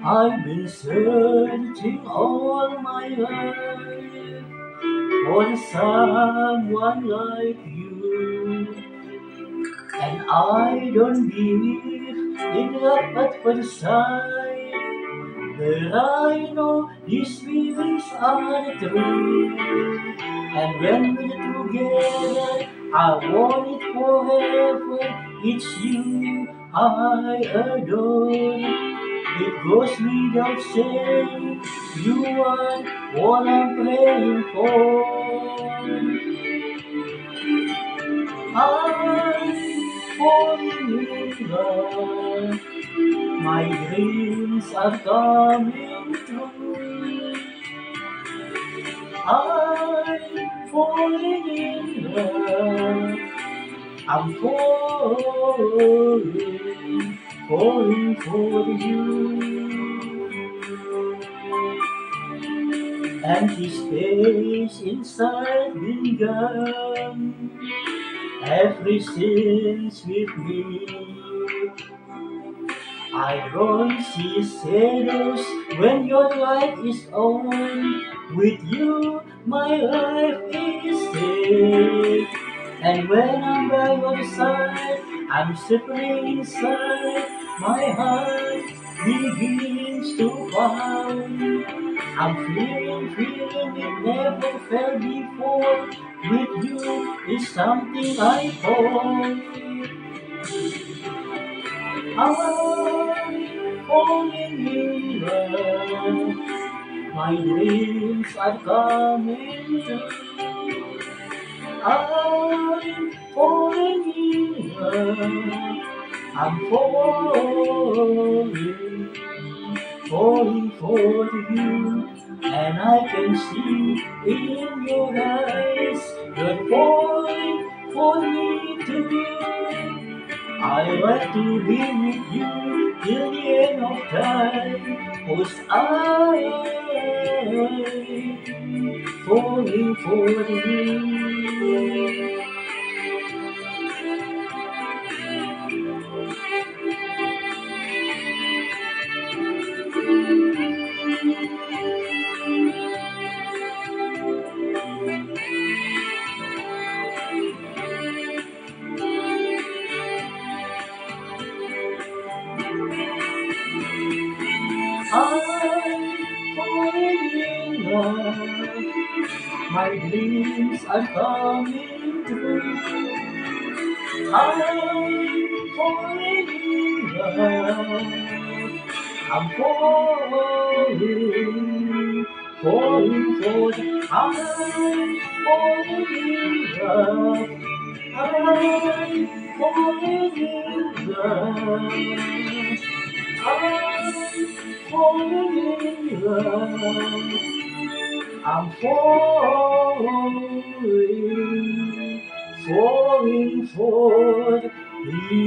I've been searching all my life for someone like you, and I don't believe in love at first sight. But I know these feelings are true, and when we're together, I want it forever. It's you I adore. It goes without saying, you are what I'm praying for. I'm falling in love. My dreams are coming true. I'm falling in love. I'm falling for you. Empty space inside been gone ever since with me. I don't see shadows when your light is on. With you, my life is safe. And when I'm by your side, I'm suffering inside. My heart begins to pound. I'm feeling it never felt before. With you is something I found. I'm falling in love. My dreams are coming true. I'm falling in love. I'm falling for you. And I can see in your eyes you're falling for me too. I like to be with you till the end of time, 'cause I'm falling for you. I'm falling in love. My dreams are coming true. I'm falling in love. I'm falling for the I'm falling in love. I'm falling in love. I'm falling in love. I'm falling for you.